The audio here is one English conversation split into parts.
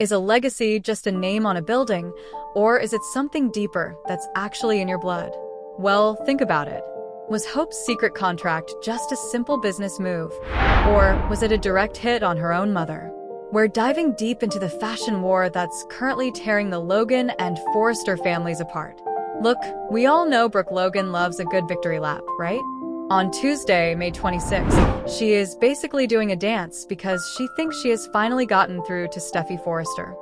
Is a legacy just a name on a building, or is it something deeper that's actually in your blood? Well, think about it. Was Hope's secret contract just a simple business move, or was it a direct hit on her own mother? We're diving deep into the fashion war that's currently tearing the Logan and Forrester families apart. Look, we all know Brooke Logan loves a good victory lap, right? On Tuesday, May 26th, she is basically doing a dance because she thinks she has finally gotten through to Steffy Forrester.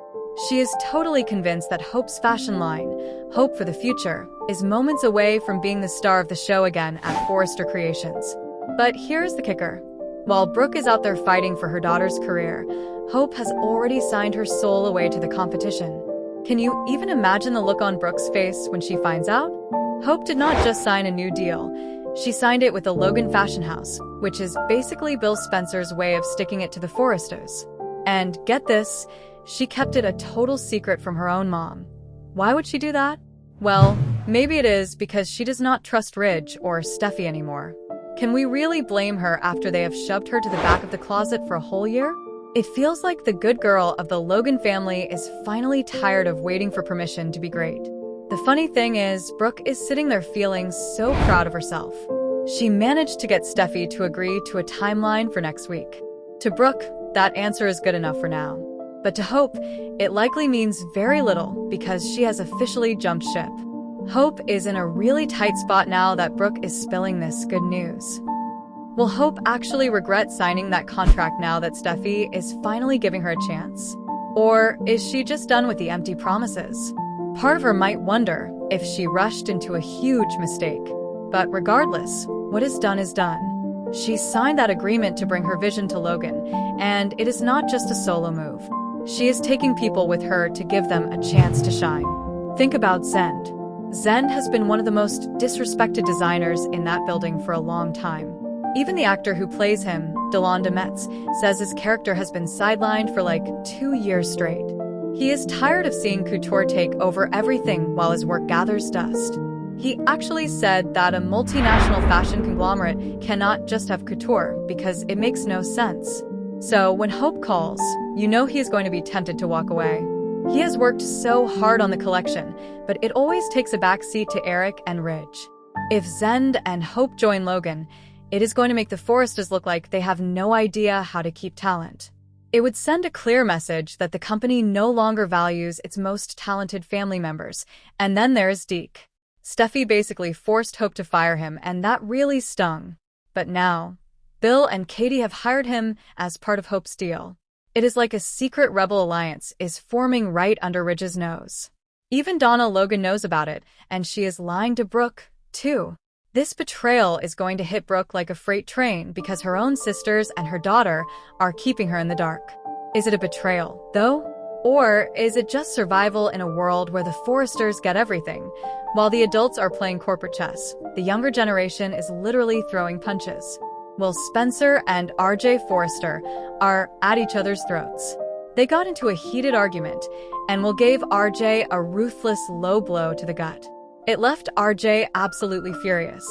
She is totally convinced that Hope's fashion line, Hope for the Future, is moments away from being the star of the show again at Forrester Creations. But here's the kicker. While Brooke is out there fighting for her daughter's career, Hope has already signed her soul away to the competition. Can you even imagine the look on Brooke's face when she finds out? Hope did not just sign a new deal. She signed it with the Logan Fashion House, which is basically Bill Spencer's way of sticking it to the Forresters. And get this, she kept it a total secret from her own mom. Why would she do that? Well, maybe it is because she does not trust Ridge or Steffy anymore. Can we really blame her after they have shoved her to the back of the closet for a whole year? It feels like the good girl of the Logan family is finally tired of waiting for permission to be great. The funny thing is, Brooke is sitting there feeling so proud of herself. She managed to get Steffy to agree to a timeline for next week. To Brooke, that answer is good enough for now. But to Hope, it likely means very little because she has officially jumped ship. Hope is in a really tight spot now that Brooke is spilling this good news. Will Hope actually regret signing that contract now that Steffy is finally giving her a chance? Or is she just done with the empty promises? Part of her might wonder if she rushed into a huge mistake. But regardless, what is done is done. She signed that agreement to bring her vision to Logan, and it is not just a solo move. She is taking people with her to give them a chance to shine. Think about Zend. Zend has been one of the most disrespected designers in that building for a long time. Even the actor who plays him, Delon DeMetz, says his character has been sidelined for like 2 years straight. He is tired of seeing couture take over everything while his work gathers dust. He actually said that a multinational fashion conglomerate cannot just have couture because it makes no sense. So when Hope calls, you know he is going to be tempted to walk away. He has worked so hard on the collection, but it always takes a backseat to Eric and Ridge. If Zend and Hope join Logan, it is going to make the Forresters look like they have no idea how to keep talent. It would send a clear message that the company no longer values its most talented family members. And then there's Deke. Steffy basically forced Hope to fire him, and that really stung. But now, Bill and Katie have hired him as part of Hope's deal. It is like a secret rebel alliance is forming right under Ridge's nose. Even Donna Logan knows about it, and she is lying to Brooke, too. This betrayal is going to hit Brooke like a freight train because her own sisters and her daughter are keeping her in the dark. Is it a betrayal, though? Or is it just survival in a world where the Forresters get everything? While the adults are playing corporate chess, the younger generation is literally throwing punches. Will Spencer and RJ Forrester are at each other's throats. They got into a heated argument, and Will gave RJ a ruthless low blow to the gut. It left RJ absolutely furious.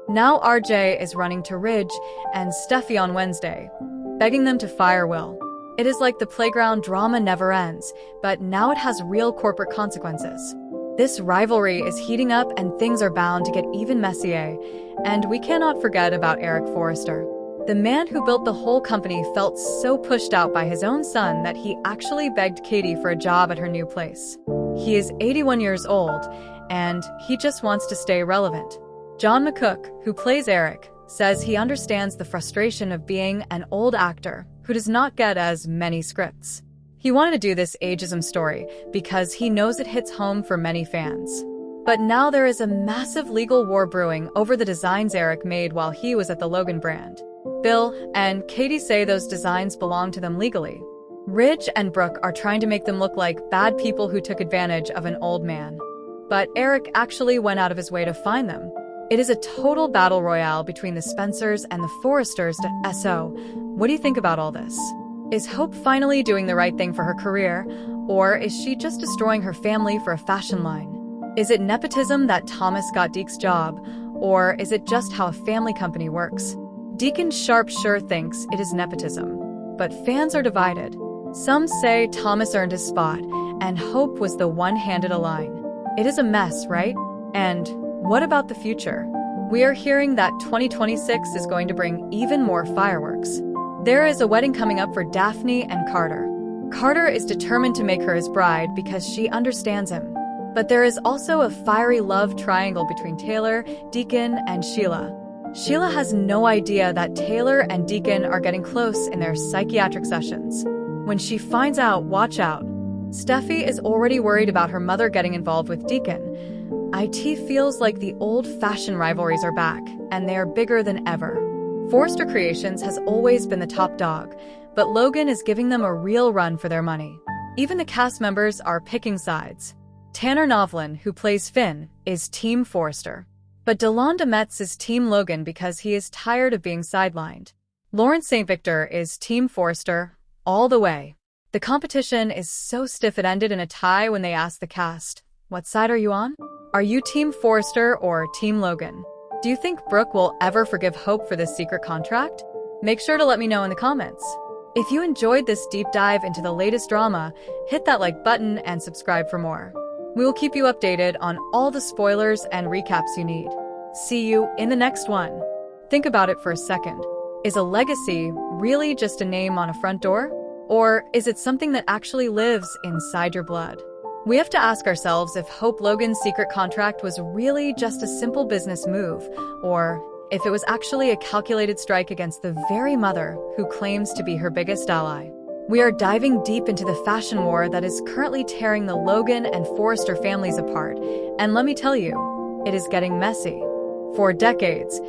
Now RJ is running to Ridge and Steffy on Wednesday, begging them to fire Will. It is like the playground drama never ends, but now it has real corporate consequences. This rivalry is heating up and things are bound to get even messier. And we cannot forget about Eric Forrester. The man who built the whole company felt so pushed out by his own son that he actually begged Katie for a job at her new place. He is 81 years old, and he just wants to stay relevant. John McCook, who plays Eric, says he understands the frustration of being an old actor who does not get as many scripts. He wanted to do this ageism story because he knows it hits home for many fans. But now there is a massive legal war brewing over the designs Eric made while he was at the Logan brand. Bill and Katie say those designs belong to them legally. Ridge and Brooke are trying to make them look like bad people who took advantage of an old man. But Eric actually went out of his way to find them. It is a total battle royale between the Spencers and the Forresters to SO. What do you think about all this? Is Hope finally doing the right thing for her career, or is she just destroying her family for a fashion line? Is it nepotism that Thomas got Deke's job, or is it just how a family company works? Deacon Sharp sure thinks it is nepotism, but fans are divided. Some say Thomas earned his spot, and Hope was the one handed a line. It is a mess, right? And what about the future? We are hearing that 2026 is going to bring even more fireworks. There is a wedding coming up for Daphne and Carter. Carter is determined to make her his bride because she understands him. But there is also a fiery love triangle between Taylor, Deacon, and Sheila. Sheila has no idea that Taylor and Deacon are getting close in their psychiatric sessions. When she finds out, watch out. Steffy is already worried about her mother getting involved with Deacon. IT feels like the old-fashioned rivalries are back, and they are bigger than ever. Forrester Creations has always been the top dog, but Logan is giving them a real run for their money. Even the cast members are picking sides. Tanner Novlin, who plays Finn, is Team Forrester. But Delon DeMetz is Team Logan because he is tired of being sidelined. Lawrence St. Victor is Team Forrester, all the way. The competition is so stiff it ended in a tie when they asked the cast, "What side are you on? Are you Team Forrester or Team Logan?" Do you think Brooke will ever forgive Hope for this secret contract? Make sure to let me know in the comments. If you enjoyed this deep dive into the latest drama, hit that like button and subscribe for more. We will keep you updated on all the spoilers and recaps you need. See you in the next one. Think about it for a second. Is a legacy really just a name on a front door? Or is it something that actually lives inside your blood? We have to ask ourselves if Hope Logan's secret contract was really just a simple business move, or if it was actually a calculated strike against the very mother who claims to be her biggest ally. We are diving deep into the fashion war that is currently tearing the Logan and Forrester families apart, and let me tell you, it is getting messy. For decades,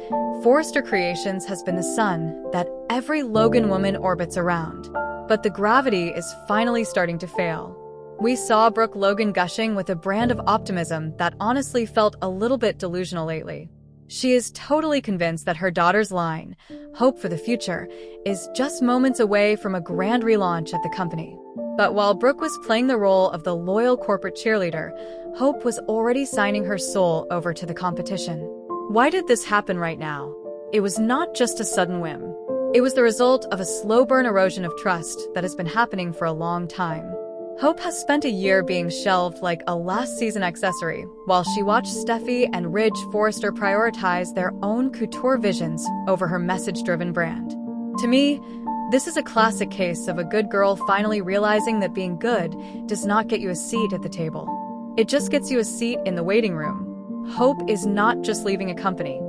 Forrester Creations has been the sun that every Logan woman orbits around. But the gravity is finally starting to fail. We saw Brooke Logan gushing with a brand of optimism that honestly felt a little bit delusional lately. She is totally convinced that her daughter's line, Hope for the Future, is just moments away from a grand relaunch at the company. But while Brooke was playing the role of the loyal corporate cheerleader, Hope was already signing her soul over to the competition. Why did this happen right now? It was not just a sudden whim. It was the result of a slow-burn erosion of trust that has been happening for a long time. Hope has spent a year being shelved like a last-season accessory, while she watched Steffy and Ridge Forrester prioritize their own couture visions over her message-driven brand. To me, this is a classic case of a good girl finally realizing that being good does not get you a seat at the table. It just gets you a seat in the waiting room. Hope is not just leaving a company.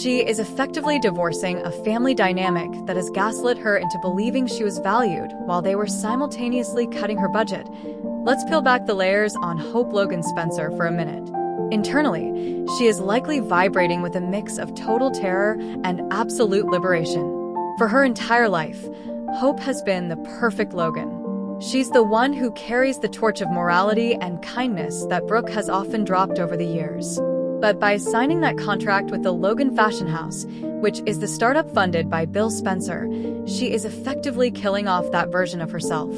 She is effectively divorcing a family dynamic that has gaslit her into believing she was valued while they were simultaneously cutting her budget. Let's peel back the layers on Hope Logan Spencer for a minute. Internally, she is likely vibrating with a mix of total terror and absolute liberation. For her entire life, Hope has been the perfect Logan. She's the one who carries the torch of morality and kindness that Brooke has often dropped over the years. But by signing that contract with the Logan Fashion House, which is the startup funded by Bill Spencer, she is effectively killing off that version of herself.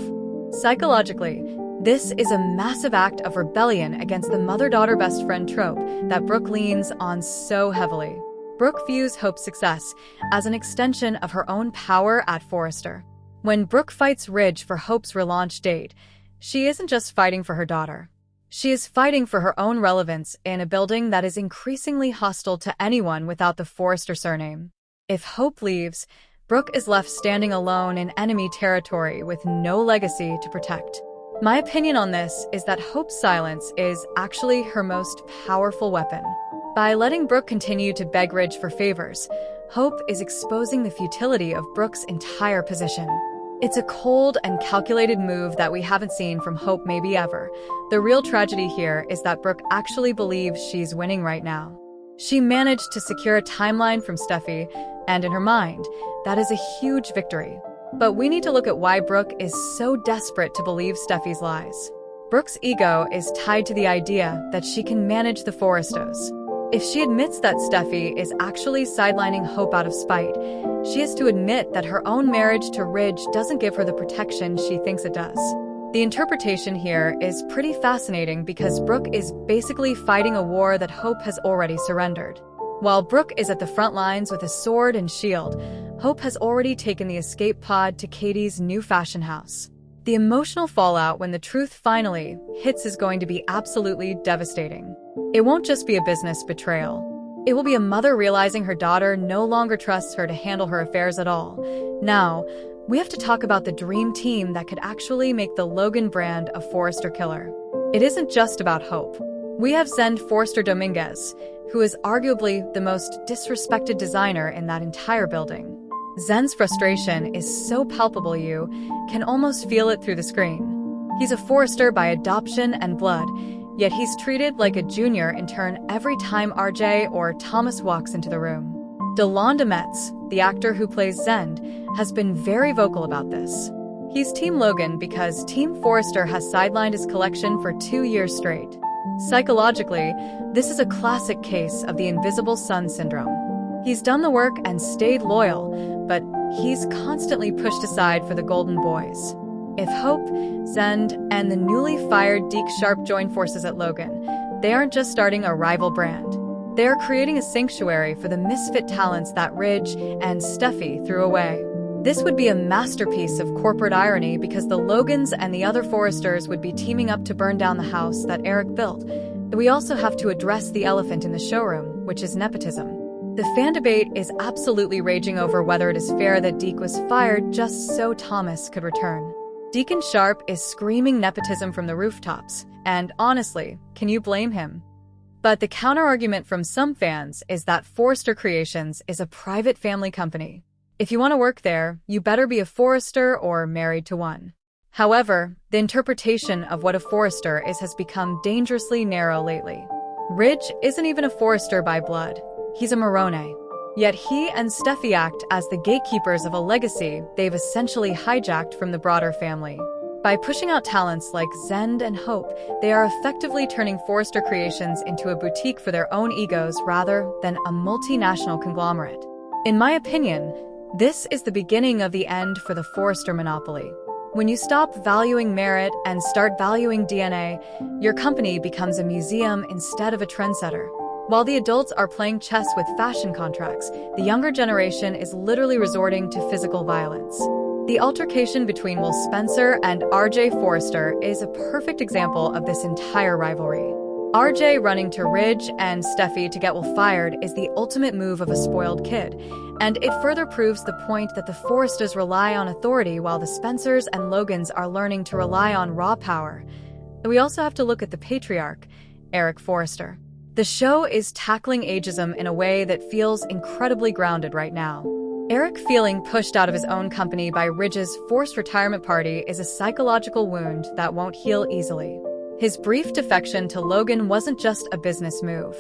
Psychologically, this is a massive act of rebellion against the mother-daughter best friend trope that Brooke leans on so heavily. Brooke views Hope's success as an extension of her own power at Forrester. When Brooke fights Ridge for Hope's relaunch date, she isn't just fighting for her daughter. She is fighting for her own relevance in a building that is increasingly hostile to anyone without the Forrester surname. If Hope leaves, Brooke is left standing alone in enemy territory with no legacy to protect. My opinion on this is that Hope's silence is actually her most powerful weapon. By letting Brooke continue to beg Ridge for favors, Hope is exposing the futility of Brooke's entire position. It's a cold and calculated move that we haven't seen from Hope maybe ever. The real tragedy here is that Brooke actually believes she's winning right now. She managed to secure a timeline from Steffy, and in her mind, that is a huge victory. But we need to look at why Brooke is so desperate to believe Steffy's lies. Brooke's ego is tied to the idea that she can manage the Forresters. If she admits that Steffy is actually sidelining Hope out of spite, she has to admit that her own marriage to Ridge doesn't give her the protection she thinks it does. The interpretation here is pretty fascinating because Brooke is basically fighting a war that Hope has already surrendered. While Brooke is at the front lines with a sword and shield, Hope has already taken the escape pod to Katie's new fashion house. The emotional fallout when the truth finally hits is going to be absolutely devastating. It won't just be a business betrayal. It will be a mother realizing her daughter no longer trusts her to handle her affairs at all. Now, we have to talk about the dream team that could actually make the Logan brand a Forrester killer. It isn't just about Hope. We have Zend Forrester Dominguez, who is arguably the most disrespected designer in that entire building. Zend's frustration is so palpable you can almost feel it through the screen. He's a Forrester by adoption and blood, yet he's treated like a junior intern every time RJ or Thomas walks into the room. Delon Metz, the actor who plays Zend, has been very vocal about this. He's Team Logan because Team Forrester has sidelined his collection for 2 years straight. Psychologically, this is a classic case of the invisible son syndrome. He's done the work and stayed loyal, but he's constantly pushed aside for the golden boys. If Hope, Zend, and the newly fired Deke Sharp join forces at Logan, they aren't just starting a rival brand. They are creating a sanctuary for the misfit talents that Ridge and Steffy threw away. This would be a masterpiece of corporate irony because the Logans and the other Forresters would be teaming up to burn down the house that Eric built. We also have to address the elephant in the showroom, which is nepotism. The fan debate is absolutely raging over whether it is fair that Deke was fired just so Thomas could return. Deacon Sharp is screaming nepotism from the rooftops, and honestly, can you blame him? But the counter-argument from some fans is that Forrester Creations is a private family company. If you want to work there, you better be a Forrester or married to one. However, the interpretation of what a Forrester is has become dangerously narrow lately. Ridge isn't even a Forrester by blood. He's a Morone. Yet he and Steffy act as the gatekeepers of a legacy they've essentially hijacked from the broader family. By pushing out talents like Zend and Hope, they are effectively turning Forrester Creations into a boutique for their own egos rather than a multinational conglomerate. In my opinion, this is the beginning of the end for the Forrester monopoly. When you stop valuing merit and start valuing DNA, your company becomes a museum instead of a trendsetter. While the adults are playing chess with fashion contracts, the younger generation is literally resorting to physical violence. The altercation between Will Spencer and RJ Forrester is a perfect example of this entire rivalry. RJ running to Ridge and Steffy to get Will fired is the ultimate move of a spoiled kid, and it further proves the point that the Forresters rely on authority while the Spencers and Logans are learning to rely on raw power. We also have to look at the patriarch, Eric Forrester. The show is tackling ageism in a way that feels incredibly grounded right now. Eric feeling pushed out of his own company by Ridge's forced retirement party is a psychological wound that won't heal easily. His brief defection to Logan wasn't just a business move.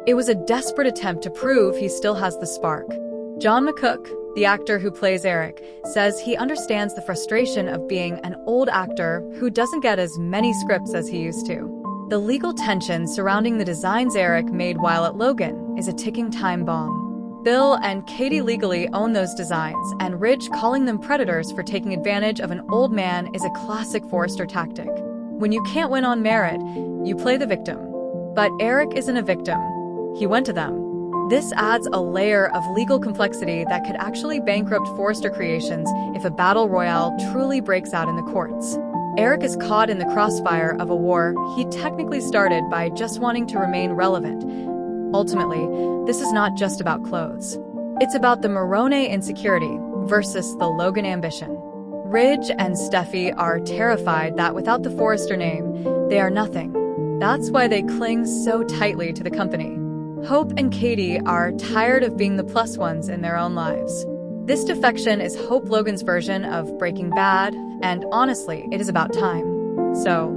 It was a desperate attempt to prove he still has the spark. John McCook, the actor who plays Eric, says he understands the frustration of being an old actor who doesn't get as many scripts as he used to. The legal tension surrounding the designs Eric made while at Logan is a ticking time bomb. Bill and Katie legally own those designs, and Ridge calling them predators for taking advantage of an old man is a classic Forrester tactic. When you can't win on merit, you play the victim. But Eric isn't a victim. He went to them. This adds a layer of legal complexity that could actually bankrupt Forrester Creations if a battle royale truly breaks out in the courts. Eric is caught in the crossfire of a war he technically started by just wanting to remain relevant. Ultimately, this is not just about clothes. It's about the Morone insecurity versus the Logan ambition. Ridge and Steffy are terrified that without the Forrester name, they are nothing. That's why they cling so tightly to the company. Hope and Katie are tired of being the plus ones in their own lives. This defection is Hope Logan's version of Breaking Bad, and honestly, it is about time. So,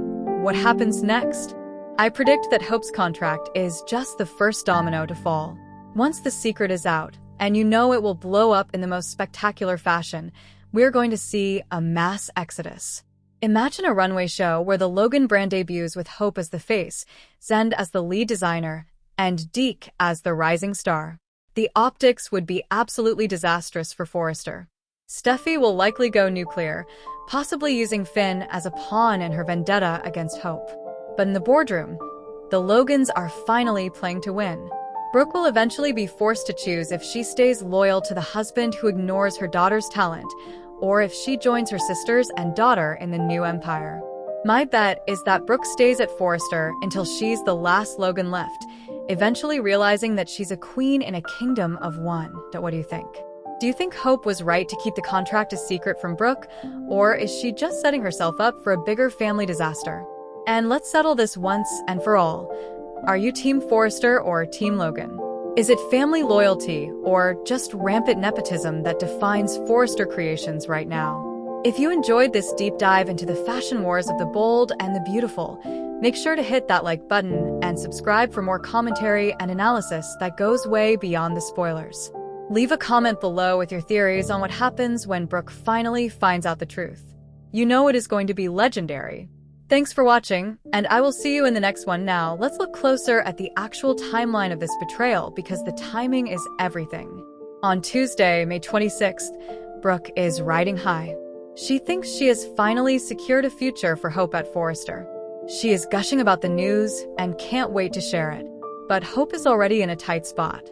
what happens next? I predict that Hope's contract is just the first domino to fall. Once the secret is out, and you know it will blow up in the most spectacular fashion, we're going to see a mass exodus. Imagine a runway show where the Logan brand debuts with Hope as the face, Zend as the lead designer, and Deke as the rising star. The optics would be absolutely disastrous for Forrester. Steffy will likely go nuclear, possibly using Finn as a pawn in her vendetta against Hope. But in the boardroom, the Logans are finally playing to win. Brooke will eventually be forced to choose if she stays loyal to the husband who ignores her daughter's talent, or if she joins her sisters and daughter in the new empire. My bet is that Brooke stays at Forrester until she's the last Logan left, eventually realizing that she's a queen in a kingdom of one. What do you think? Do you think Hope was right to keep the contract a secret from Brooke, or is she just setting herself up for a bigger family disaster? And let's settle this once and for all. Are you Team Forrester or Team Logan? Is it family loyalty or just rampant nepotism that defines Forrester Creations right now? If you enjoyed this deep dive into the fashion wars of the bold and the beautiful, make sure to hit that like button and subscribe for more commentary and analysis that goes way beyond the spoilers. Leave a comment below with your theories on what happens when Brooke finally finds out the truth. You know it is going to be legendary. Thanks for watching, and I will see you in the next one. Now, let's look closer at the actual timeline of this betrayal because the timing is everything. On Tuesday, May 26th, Brooke is riding high. She thinks she has finally secured a future for Hope at Forrester. She is gushing about the news and can't wait to share it. But Hope is already in a tight spot.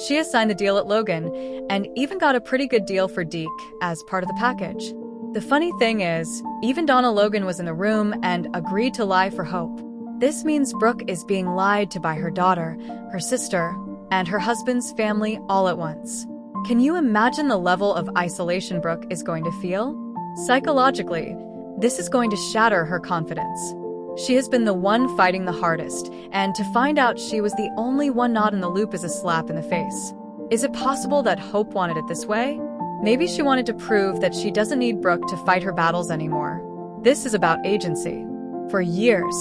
She has signed the deal at Logan and even got a pretty good deal for Deke as part of the package. The funny thing is, even Donna Logan was in the room and agreed to lie for Hope. This means Brooke is being lied to by her daughter, her sister, and her husband's family all at once. Can you imagine the level of isolation Brooke is going to feel? Psychologically, this is going to shatter her confidence. She has been the one fighting the hardest, and to find out she was the only one not in the loop is a slap in the face. Is it possible that Hope wanted it this way? Maybe she wanted to prove that she doesn't need Brooke to fight her battles anymore. This is about agency. For years,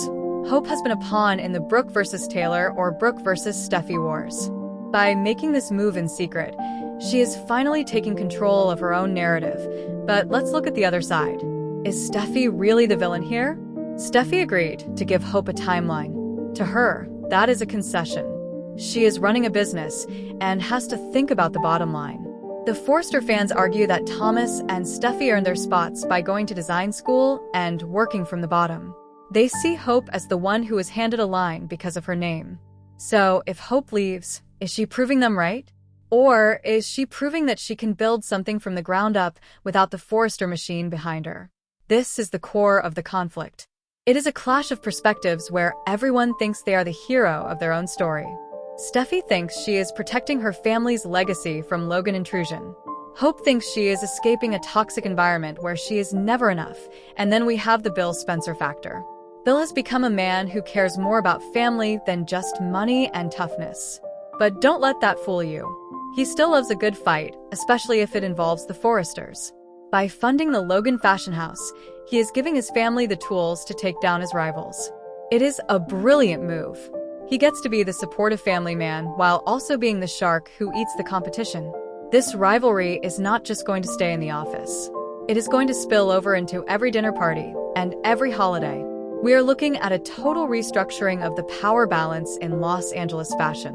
Hope has been a pawn in the Brooke versus Taylor or Brooke versus Steffy wars. By making this move in secret, she is finally taking control of her own narrative. But let's look at the other side. Is Steffy really the villain here? Steffy agreed to give Hope a timeline. To her, that is a concession. She is running a business and has to think about the bottom line. The Forrester fans argue that Thomas and Steffy earned their spots by going to design school and working from the bottom. They see Hope as the one who was handed a line because of her name. So, if Hope leaves, is she proving them right? Or is she proving that she can build something from the ground up without the Forrester machine behind her? This is the core of the conflict. It is a clash of perspectives where everyone thinks they are the hero of their own story. Steffy thinks she is protecting her family's legacy from Logan intrusion. Hope thinks she is escaping a toxic environment where she is never enough, and then we have the Bill Spencer factor. Bill has become a man who cares more about family than just money and toughness. But don't let that fool you. He still loves a good fight, especially if it involves the Forresters. By funding the Logan fashion house, he is giving his family the tools to take down his rivals. It is a brilliant move. He gets to be the supportive family man while also being the shark who eats the competition. This rivalry is not just going to stay in the office. It is going to spill over into every dinner party and every holiday. We are looking at a total restructuring of the power balance in Los Angeles fashion.